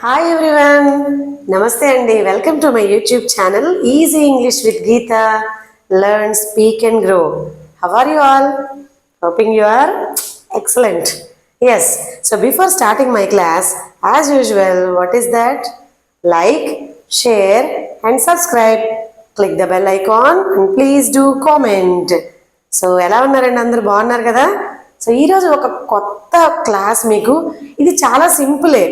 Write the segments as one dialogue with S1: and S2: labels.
S1: Hi everyone, Namaste Andy. Welcome to my YouTube channel Easy English with Geeta. Learn, speak and grow. How are you all? Hoping you are excellent. Yes, so before starting my class, as usual, what is that? Like, share and subscribe. Click the bell icon and please do comment. So ఎలా ఉన్నారండి, అందరు బాగున్నారు కదా? So ఈరోజు ఒక కొత్త class మీకు. ఇది చాలా సింపులే,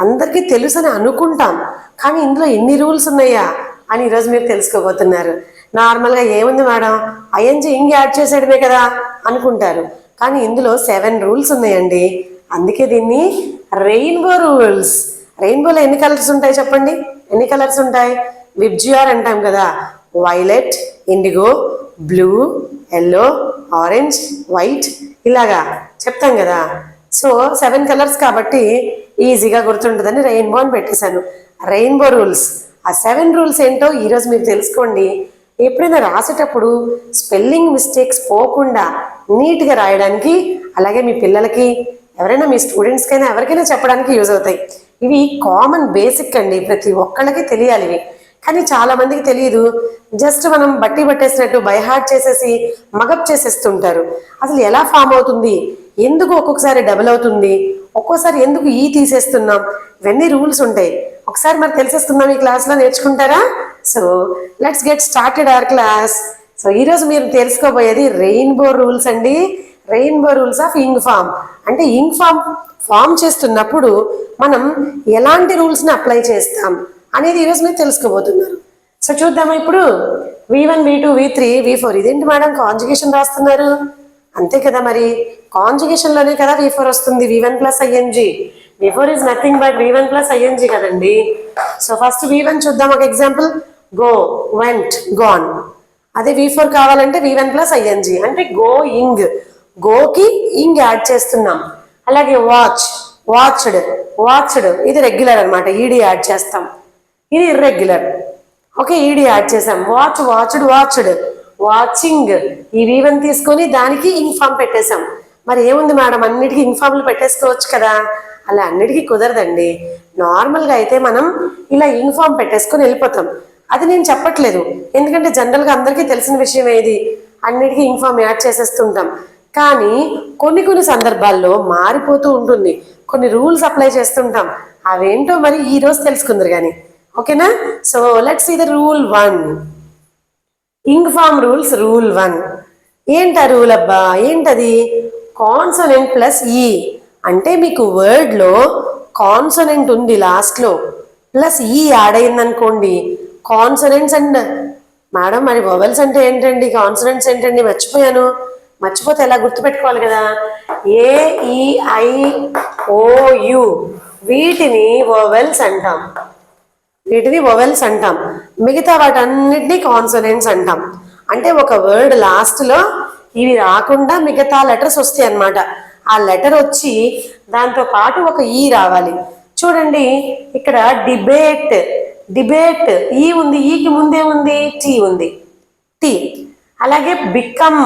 S1: అందరికీ తెలుసు అని అనుకుంటాం, కానీ ఇందులో ఎన్ని రూల్స్ ఉన్నాయా అని ఈరోజు మీరు తెలుసుకోబోతున్నారు. నార్మల్గా ఏముంది మేడం, ఐఎన్జీ ఇంగ్ యాడ్ చేసేయడమే కదా అనుకుంటారు, కానీ ఇందులో 7 రూల్స్ ఉన్నాయండి. అందుకే దీన్ని రెయిన్బో రూల్స్. రెయిన్బోలో ఎన్ని కలర్స్ ఉంటాయి చెప్పండి? ఎన్ని కలర్స్ ఉంటాయి? విబ్జిఆర్ అంటాం కదా, violet, IndiGo, blue, yellow, orange, white, ఇలాగా చెప్తాం కదా. సో 7 కలర్స్ కాబట్టి ఈజీగా గుర్తుంటుందని రెయిన్బో అని పెట్టేశాను. Rainbow rules. ఆ 7 రూల్స్ ఏంటో ఈరోజు మీరు తెలుసుకోండి. ఎప్పుడైనా రాసేటప్పుడు స్పెల్లింగ్ మిస్టేక్స్ పోకుండా నీట్గా రాయడానికి, అలాగే మీ పిల్లలకి, ఎవరైనా మీ స్టూడెంట్స్కైనా ఎవరికైనా చెప్పడానికి యూజ్ అవుతాయి. ఇవి కామన్ బేసిక్ అండి, ప్రతి ఒక్కళ్ళకి తెలియాలి ఇవి. కానీ చాలా మందికి తెలియదు. జస్ట్ మనం బట్టి పట్టేసినట్టు బైహార్ట్ చేసేసి మగప్ చేసేస్తుంటారు. అసలు ఎలా ఫామ్ అవుతుంది, ఎందుకు ఒక్కొక్కసారి డబుల్ అవుతుంది, ఒక్కోసారి ఎందుకు ఈ తీసేస్తున్నాం, ఇవన్నీ రూల్స్ ఉంటాయి. ఒకసారి మరి తెలిసేస్తున్నాం, ఈ క్లాస్లో నేర్చుకుంటారా? So let's get started our class. So ఈరోజు మీరు తెలుసుకోబోయేది రెయిన్బో రూల్స్ అండి. Rainbow rules of ing form. అంటే ఇంగ్ ఫామ్ చేస్తున్నప్పుడు మనం ఎలాంటి రూల్స్ని అప్లై చేస్తాం అనేది ఈరోజు మీరు తెలుసుకోబోతున్నారు. సో చూద్దామా ఇప్పుడు? V1, V2, V3, V4. ఇదేంటి మేడం కాంజుగేషన్ రాస్తున్నారు? అంతే కదా, మరి కాంజుగేషన్లోనే కదా V4 వస్తుంది. V1 plus ING. V4 is nothing but V1 plus ING కదండి. సో ఫస్ట్ V1 చూద్దాం. ఒక ఎగ్జాంపుల్, గో, వెంట్, గాన్. అదే V4 కావాలంటే V1 ప్లస్ ఐఎన్జీ, అంటే గోయింగ్. గోకి ఇంగ్ యాడ్ చేస్తున్నాం. అలాగే వాచ్, వాచ్డ్, వాచ్డ్. ఇది రెగ్యులర్ అనమాట, ఈడీ యాడ్ చేస్తాం. ఇది ఇర్రెగ్యులర్. ఓకే, ఈడీ యాడ్ చేసాం. Watch, watched, watched. వాచింగ్. ఈ V1 తీసుకొని దానికి ఇంగ్ ఫామ్ పెట్టేశాం. మరి ఏముంది మేడం, అన్నిటికీ ఇంగ్ ఫామ్లు పెట్టేసుకోవచ్చు కదా? అలా అన్నిటికీ కుదరదండి. నార్మల్గా అయితే మనం ఇలా ఇంగ్ ఫామ్ పెట్టేసుకొని వెళ్ళిపోతాం. అది నేను చెప్పట్లేదు, ఎందుకంటే జనరల్గా అందరికీ తెలిసిన విషయం ఏది, అన్నిటికీ ఇంగ్ ఫామ్ యాడ్ చేసేస్తుంటాం. కానీ కొన్ని సందర్భాల్లో మారిపోతూ ఉంటుంది, కొన్ని రూల్స్ అప్లై చేస్తుంటాం. అవేంటో మరి ఈ రోజు తెలుసుకుందరు కానీ, ఓకేనా? So let's see the rule 1. Ing form rules. Rule 1 ఏంటా రూల్ అబ్బా? ఏంటది? కాన్సోనెంట్ ప్లస్ ఈ. అంటే మీకు వర్డ్లో కాన్సోనెంట్ ఉంది లాస్ట్లో, ప్లస్ ఈ యాడ్ అయిందనుకోండి. కాన్సోనెంట్స్ అండ్ మేడం, మరి వొవెల్స్ అంటే ఏంటండి, కాన్సోనెంట్స్ ఏంటండి? మర్చిపోయాను. మర్చిపోతే ఎలా గుర్తుపెట్టుకోవాలి కదా. AEIOU వీటిని వొవెల్స్ అంటాం. వీటిని వొవెల్స్ అంటాం. మిగతా వాటన్నిటినీ కాన్సోనెంట్స్ అంటాం. అంటే ఒక వర్డ్ లాస్ట్లో ఇవి రాకుండా మిగతా లెటర్స్ వస్తాయి అన్నమాట. ఆ లెటర్ వచ్చి దాంతో పాటు ఒక ఈ రావాలి. చూడండి ఇక్కడ డిబేట్, డిబేట్ ఈ ఉంది, ఈకి ముందే ఉంది, టీ ఉంది, టీ. అలాగే బికమ్,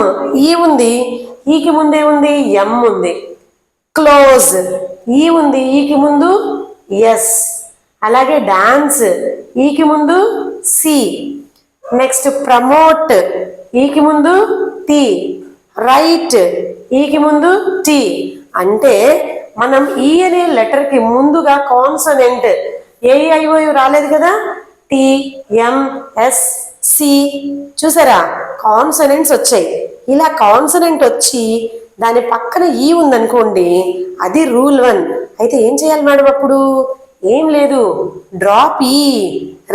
S1: ఈ ఉంది, ఈకి ముందే ఉంది, ఎం ఉంది. క్లోజ్, ఈ ఉంది, ఈకి ముందు ఎస్. అలాగే డాన్స్, ఈకి ముందు సి. నెక్స్ట్ ప్రమోట్, ఈకి ముందు టీ. రైట్, ఈకి ముందు టీ. అంటే మనం ఈ అనే లెటర్కి ముందుగా కాన్సోనెంట్ AEIOU రాలేదు కదా, టి, ఎం, ఎస్, సి. చూసారా, కాన్సోనెంట్స్ వచ్చాయి. ఇలా కాన్సోనెంట్ వచ్చి దాని పక్కన ఈ ఉందనుకోండి, అది రూల్ 1. అయితే ఏం చేయాలి మేడం అప్పుడు? ఏం లేదు, డ్రాప్ ఈ,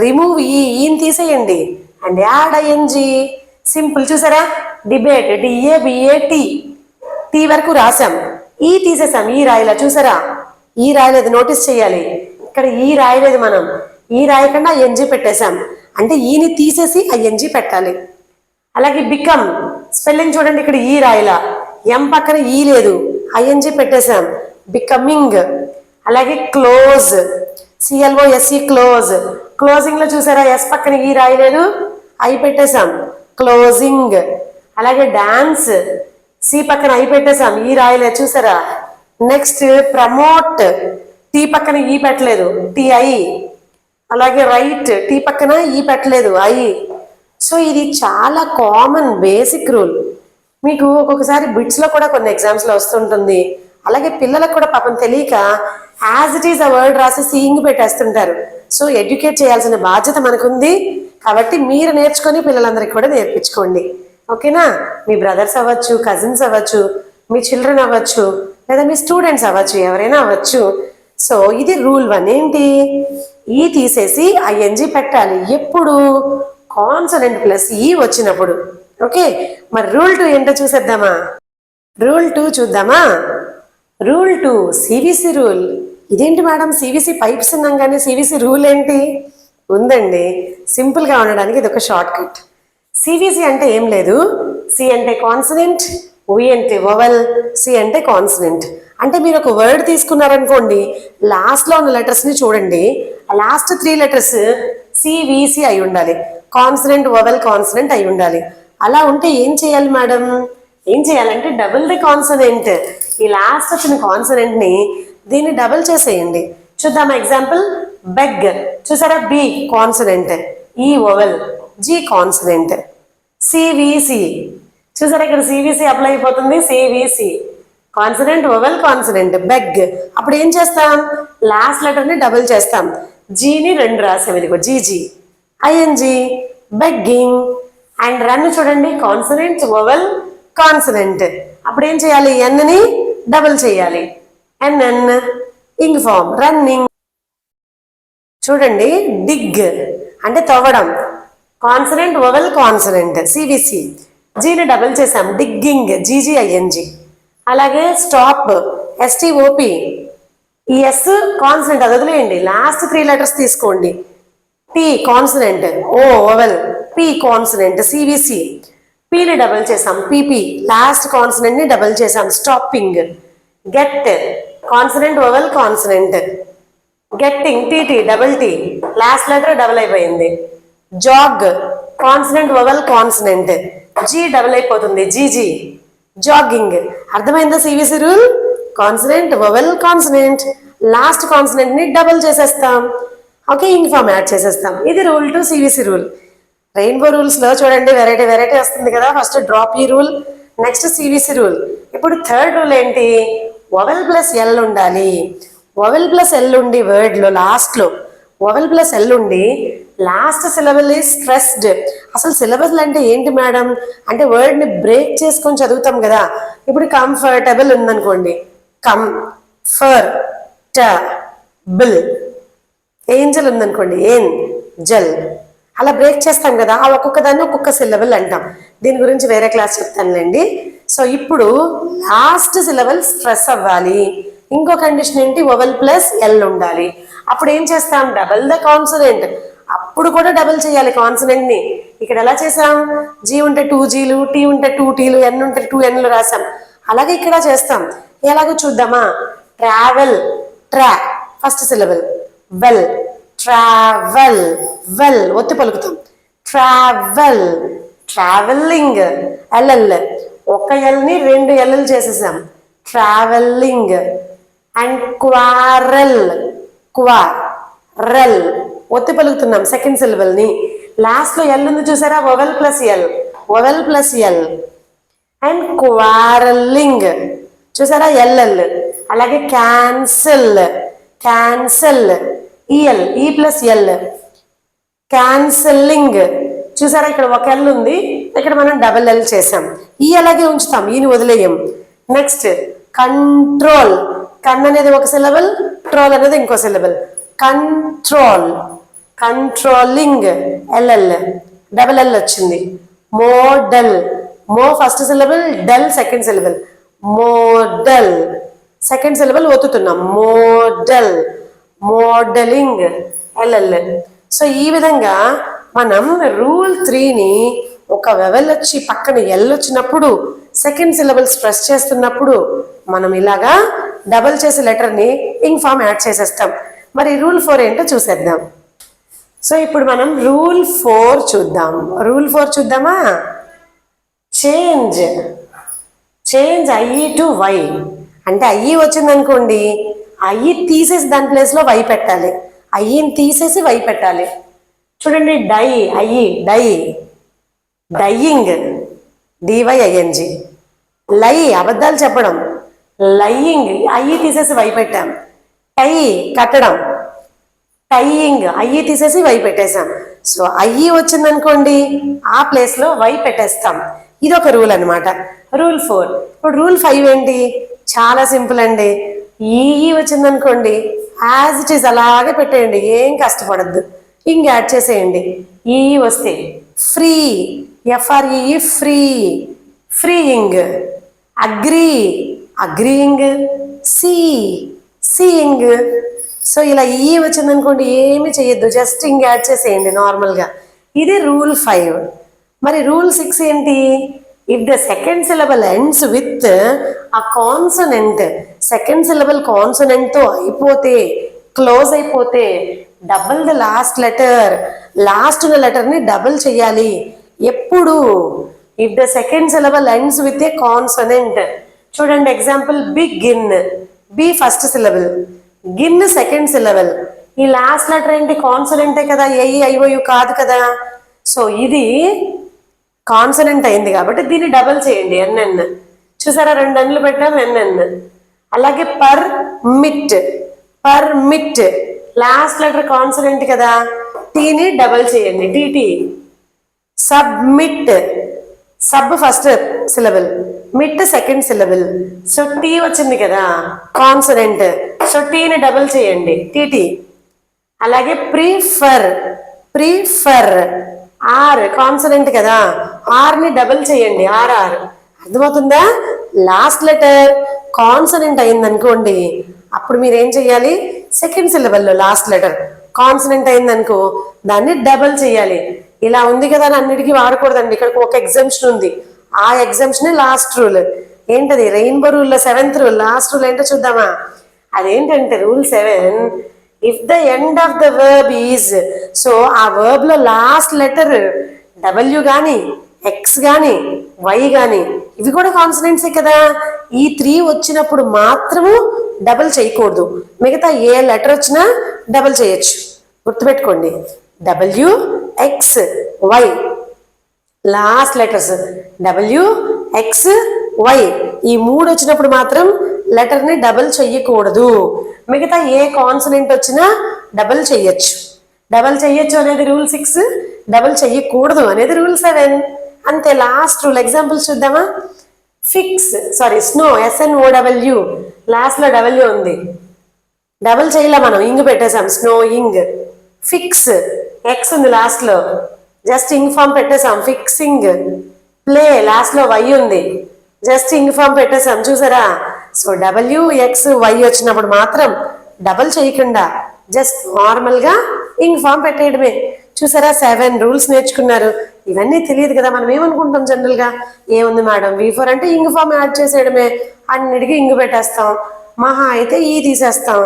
S1: రిమూవ్ ఈని తీసేయండి అండ్ యాడ్ ఐఎన్జీ. సింపుల్. చూసారా, డిబేట్, DABAT, టీ వరకు రాసాం, ఈ తీసేసాం, ఈ రాయలా. చూసారా, ఈ రాయలేదు, నోటీస్ చేయాలి. ఇక్కడ ఈ రాయలేదు, మనం ఈ రాయకుండా ఐఎన్జీ పెట్టేశాం, అంటే ఈని తీసేసి ఐఎన్జీ పెట్టాలి. అలాగే బికమ్, స్పెల్లింగ్ చూడండి, ఇక్కడ ఈ రాయలా, ఎం పక్కన ఈ లేదు, ఐఎన్జీ పెట్టేశాం, బికమింగ్. అలాగే క్లోజ్, CLOSE, క్లోజ్. క్లోజింగ్ లో చూసారా, ఎస్ పక్కన ఈ రాయలేదు, ఐ పెట్టేశాం, క్లోజింగ్. అలాగే డాన్స్, సి పక్కన ఐ పెట్టేశాం, ఈ రాయలేదు. చూసారా. నెక్స్ట్ ప్రమోట్, టీ పక్కన ఈ పెట్టలేదు, టిఐ. అలాగే రైట్, టీ పక్కన ఈ పెట్టలేదు, ఐ. సో ఇది చాలా కామన్ బేసిక్ రూల్. మీకు ఒక్కొక్కసారి బిట్స్లో కూడా కొన్ని ఎగ్జామ్స్లో వస్తుంటుంది. అలాగే పిల్లలకు కూడా పాపం తెలియక యాజ్ ఇట్ ఈస్ ఆ వర్డ్ రాసి సీయింగ్ పెట్టేస్తుంటారు. సో ఎడ్యుకేట్ చేయాల్సిన బాధ్యత మనకుంది. కాబట్టి మీరు నేర్చుకొని పిల్లలందరికీ కూడా నేర్పించుకోండి. ఓకేనా? మీ బ్రదర్స్ అవ్వచ్చు, కజిన్స్ అవ్వచ్చు, మీ చిల్డ్రన్ అవ్వచ్చు, లేదా మీ స్టూడెంట్స్ అవ్వచ్చు, ఎవరైనా అవ్వచ్చు. సో ఇది రూల్ 1. ఏంటి? ఈ తీసేసి ఐఎన్జి పెట్టాలి ఎప్పుడు? కాన్సనెంట్ ప్లస్ ఈ వచ్చినప్పుడు. ఓకే, మరి రూల్ 2 ఏంటో చూసేద్దామా? రూల్ 2 చూద్దామా? Rule 2 C V C rule. ఇదేంటి మేడం, సివిసి పైప్స్ ఉన్నాం కానీ సివిసి రూల్ ఏంటి? ఉందండి. సింపుల్గా ఉండడానికి ఇది ఒక షార్ట్ కట్. సివిసి అంటే ఏం లేదు. సి అంటే కాన్సనెంట్, వి అంటే వవల్, సి అంటే కాన్సనెంట్. అంటే మీరు ఒక వర్డ్ తీసుకున్నారనుకోండి, లాస్ట్లో ఉన్న లెటర్స్ని చూడండి. లాస్ట్ 3 లెటర్స్ సివిసి అయి ఉండాలి. కాన్సనెంట్, వవల్, కాన్సనెంట్ అయి ఉండాలి. అలా ఉంటే ఏం చేయాలి మేడం? ఏం చేయాలంటే డబుల్ ద కాన్సనెంట్. ఈ లాస్ట్ వచ్చిన కాన్సనెంట్ని దీన్ని డబుల్ చేసేయండి. చూద్దాం ఎగ్జాంపుల్. బెగ్ చూసారా? బి కాన్సనెంట్, ఈ వవల్, జి కాన్సనెంట్. సివిసి చూసారా? ఇక్కడ సివిసి అప్లై అయిపోతుంది. CVC consonant, vowel, consonant. Beg అప్పుడు ఏం చేస్తాం? లాస్ట్ లెటర్ని డబుల్ చేస్తాం. జీని 2 రాసాం, ఇదిగో G G. I N G begging. And run చూడండి, కాన్సనెంట్, వవల్, కాన్సనెంట్. అప్పుడు ఏం చేయాలి? ఎన్ని డబుల్ చేయాలి. N N ing form, running. చూడండి, డిగ్ అంటే తవ్వడం. Consonant, vowel, consonant, C V C. జీని డబుల్ చేసాం, డిగ్గింగ్, జీజీఐఎన్జి. అలాగే స్టాప్, ఎస్టీఓపి. ఈ ఎస్ కాన్సనెంట్, అది వదిలేయండి. లాస్ట్ 3 లెటర్స్ తీసుకోండి. T consonant, O vowel, P consonant, C V C. పిని డబుల్ చేసాం, పిపి. లాస్ట్ కాన్సనెంట్ ని డబుల్ చేసాం, stopping. Get consonant, vowel, consonant. Getting, TT, double T. Last letter double అయిపోయింది. Jog consonant, vowel, consonant. G double అయిపోతుంది, G G. Jogging. అర్థమైందా C V C rule? Consonant, vowel, consonant. Last consonant ని double చేసేస్తాం. Okay, ing form add చేసేస్తాం. ఇది rule 2 C V C rule. Rainbow రూల్స్లో చూడండి variety variety వస్తుంది కదా. ఫస్ట్ డ్రాప్ ఈ రూల్, నెక్స్ట్ సివిసి రూల్. ఇప్పుడు థర్డ్ రూల్ ఏంటి? వవెల్ ప్లస్ ఎల్ ఉండాలి. వవెల్ ప్లస్ ఎల్ ఉండి వర్డ్లో లాస్ట్లో వవెల్ ప్లస్ ఎల్ ఉండి లాస్ట్ సిలబుల్ ఈజ్ స్ట్రెస్డ్. అసలు సిలబస్ అంటే ఏంటి మేడం అంటే వర్డ్ని బ్రేక్ చేసుకొని చదువుతాం కదా. ఇప్పుడు కంఫర్టబుల్ ఉందనుకోండి, కమ్ ఫర్ ట బిల్. ఏంజల్ ఉందనుకోండి, ఏన్ జల్. అలా బ్రేక్ చేస్తాం కదా. ఆ ఒక్కొక్క దాన్ని ఒక్కొక్క సిలబుల్ అంటాం. దీని గురించి వేరే క్లాస్ చెప్తానులేండి. సో ఇప్పుడు లాస్ట్ సిలబుల్ స్ట్రెస్ అవ్వాలి. ఇంకో కండిషన్ ఏంటి? వవెల్ ప్లస్ ఎల్ ఉండాలి. అప్పుడు ఏం చేస్తాం? Double the consonant. అప్పుడు కూడా డబుల్ చేయాలి కాన్సనెంట్ ని. ఇక్కడ ఎలా చేసాం? జీ ఉంటే 2 జీలు, టీ ఉంటే 2 టీలు, ఎన్ ఉంటే 2 ఎన్లు రాసాం. అలాగే ఇక్కడ చేస్తాం. ఎలాగో చూద్దామా? ట్రావెల్, ట్రా first syllable, well, travel, well ఒత్తి పలుకుతాం. Travel, travelling, LL. ఒక ఎల్ని 2 ఎల్లు చేసేసాం. ట్రావెలింగ్. అండ్ క్వారెల్, క్వారెల్ ఒత్తి పలుకుతున్నాం సెకండ్ సిలబుల్ని. లాస్ట్లో ఎల్ ఉంది చూసారా? Vowel plus L, vowel plus L. And quarrelling చూసారా? ఎల్ఎల్. అలాగే క్యాన్సిల్, క్యాన్సిల్, ఈఎల్, ఈ ప్లస్ ఎల్. క్యాన్సిలింగ్ చూసారా? ఇక్కడ ఒక ఎల్ ఉంది, ఇక్కడ మనం డబల్ ఎల్ చేసాం. ఈ అలాగే ఉంచుతాం, ఈని వదిలేయం. Next control. కన్ అనేది ఒక సిలబుల్, ట్రోల్ అనేది ఇంకో syllable. Control, controlling, L L, double L వచ్చింది. Model, mo first syllable, del second syllable. Model second syllable ఒత్తుతున్నాం. Model, modelling, L L. సో ఈ విధంగా మనం రూల్ 3ని ఒక వెవెల్ వచ్చి పక్కన ఎల్ వచ్చినప్పుడు సెకండ్ సిలబుల్ స్ట్రెస్ చేస్తున్నప్పుడు మనం ఇలాగా డబల్ చేసే లెటర్ని ఇంగ్ ఫామ్ యాడ్ చేసేస్తాం. మరి రూల్ 4 ఏంటో చూసేద్దాం. సో ఇప్పుడు మనం రూల్ 4 చూద్దాం. రూల్ 4 చూద్దామా? Change, change I to Y. అంటే ఐ వచ్చిందనుకోండి, అయ్యి తీసేసి దాని ప్లేస్లో వై పెట్టాలి. అయ్యిని తీసేసి వై పెట్టాలి. చూడండి, డై, అయ్యి డై, డయ్యింగ్, డివైఐఎన్జి. లై, అబద్ధాలు చెప్పడం, లయ్యింగ్, అయ్యి తీసేసి వై పెట్టాం. టై, కట్టడం, టైయింగ్, అయ్యి తీసేసి వై పెట్టేశాం. సో అయ్యి వచ్చిందనుకోండి ఆ ప్లేస్లో వై పెట్టేస్తాం. ఇది ఒక రూల్ అనమాట. రూల్ 4. ఇప్పుడు రూల్ 5 ఏంటి? చాలా సింపుల్ అండి. ఈ వచ్చిందనుకోండి యాజ్ ఇట్ ఈస్ అలాగే పెట్టేయండి, ఏం కష్టపడద్దు. ఇంక యాడ్ చేసేయండి. ఈ వస్తే free, F R E, free, freeing. Agree, agreeing. See, seeing. So ఇలా ఈ వచ్చిందనుకోండి ఏమి చేయొద్దు, జస్ట్ ఇంక యాడ్ చేసేయండి నార్మల్గా. ఇది రూల్ 5. మరి రూల్ 6 ఏంటి? If the second syllable ends with a consonant, second syllable కాన్సనెంట్తో అయిపోతే, క్లోజ్ అయిపోతే, double the last letter, last ఉన్న లెటర్ని డబుల్ చేయాలి. ఎప్పుడు? If the second syllable ends with a consonant. చూడండి example, begin, B first syllable, gin second syllable. ఈ last letter ఏంటి? కాన్సనెంటే కదా, ఐఓయు కాదు కదా. సో ఇది కాన్సనెంట్ అయింది కాబట్టి దీన్ని డబల్ చేయండి, ఎన్ఎన్. చూసారా, 2 Nలు పెట్టాం, ఎన్ఎన్. అలాగే permit, permit, last letter consonant కదా, టీని డబల్ చేయండి, T T. Submit, sub first syllable, mit second syllable. So T వచ్చింది కదా కాన్సనెంట్, సో టీని డబల్ చేయండి, టీటీ. అలాగే ప్రిఫర్, ప్రిఫర్, ఆర్ కాన్సనెంట్ కదా, ఆర్ని డబుల్ చేయండి, ఆర్ఆర్. అర్థమవుతుందా? లాస్ట్ లెటర్ కాన్సనెంట్ అయిందనుకోండి అప్పుడు మీరు ఏం చేయాలి? సెకండ్ సిలబల్లో లాస్ట్ లెటర్ కాన్సనెంట్ అయిందనుకో దాన్ని డబుల్ చేయాలి. ఇలా ఉంది కదా అని అన్నిటికీ వాడకూడదండి. ఇక్కడ ఒక ఎగ్జామ్షన్ ఉంది, ఆ ఎగ్జామ్షనే లాస్ట్ రూల్. ఏంటది? రెయిన్బో రూల్లో 7th రూల్. లాస్ట్ రూల్ ఏంటో చూద్దామా? అదేంటంటే rule 7, if the end of the verb is, so ఆ వర్బ్ లో లాస్ట్ లెటర్ డబ్ల్యూ కానీ, ఎక్స్ కానీ, వై కానీ, ఇవి కూడా కాన్సనెంట్సే కదా. ఈ 3 వచ్చినప్పుడు మాత్రము డబుల్ చేయకూడదు, మిగతా ఏ లెటర్ వచ్చినా డబుల్ చేయొచ్చు. గుర్తుపెట్టుకోండి, W, X, Y, last letters W, X, Y, ఈ 3 వచ్చినప్పుడు మాత్రం లెటర్ని డబుల్ చెయ్యకూడదు. మిగతా ఏ కాన్సనెంట్ వచ్చినా డబుల్ చెయ్యొచ్చు. డబుల్ చెయ్యొచ్చు అనేది రూల్ 6, డబుల్ చెయ్యకూడదు అనేది రూల్ 7. అంతే, లాస్ట్ రూల్. ఎగ్జాంపుల్స్ చూద్దామా? ఫిక్స్, సారీ, స్నో, SNOW, లాస్ట్లో డబ్ల్యూ ఉంది, డబుల్ చేయలే మనం, ఇంగ్ పెట్టేసాం, స్నో ఇంగ్. ఫిక్స్, ఎక్స్ ఉంది లాస్ట్లో, జస్ట్ ఇంగ్ ఫామ్ పెట్టేసాం, ఫిక్సింగ్. ప్లే, లాస్ట్లో వై ఉంది, జస్ట్ ఇంగ్ ఫామ్ పెట్టేసాం. చూసారా? సో డబ్ల్యూ, ఎక్స్, వై వచ్చినప్పుడు మాత్రం డబుల్ చేయకుండా జస్ట్ నార్మల్గా ఇంగ్ ఫామ్ పెట్టేయడమే. చూసారా? 7 రూల్స్ నేర్చుకున్నారు. ఇవన్నీ తెలియదు కదా, మనం ఏమనుకుంటాం జనరల్గా, ఏముంది మేడం V4 అంటే ఇంగ్ ఫామ్ యాడ్ చేసేయడమే, అన్నిటికీ ఇంగు పెట్టేస్తాం, మహా అయితే ఈ తీసేస్తాం,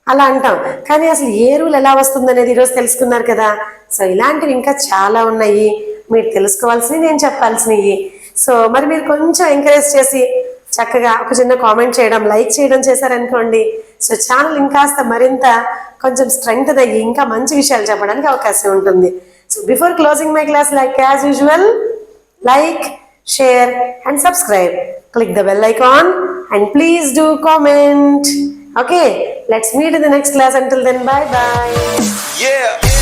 S1: అలా అంటాం. కానీ అసలు ఏ రూల్ ఎలా వస్తుంది అనేది ఈరోజు తెలుసుకున్నారు కదా. సో ఇలాంటివి ఇంకా చాలా ఉన్నాయి మీరు తెలుసుకోవాల్సినవి, నేను చెప్పాల్సినవి. సో మరి మీరు కొంచెం ఎంకరేజ్ చేసి చక్కగా ఒక చిన్న కామెంట్ చేయడం, లైక్ చేయడం చేశారనుకోండి, సో ఛానల్ ఇంకాస్త మరింత కొంచెం స్ట్రెంగ్త్ అయ్యి ఇంకా మంచి విషయాలు చెప్పడానికి అవకాశం ఉంటుంది. So before closing my class, like as usual, like, share and subscribe. Click the bell icon and please do comment. Okay, let's meet in the next class. Until then, bye bye.
S2: Yeah.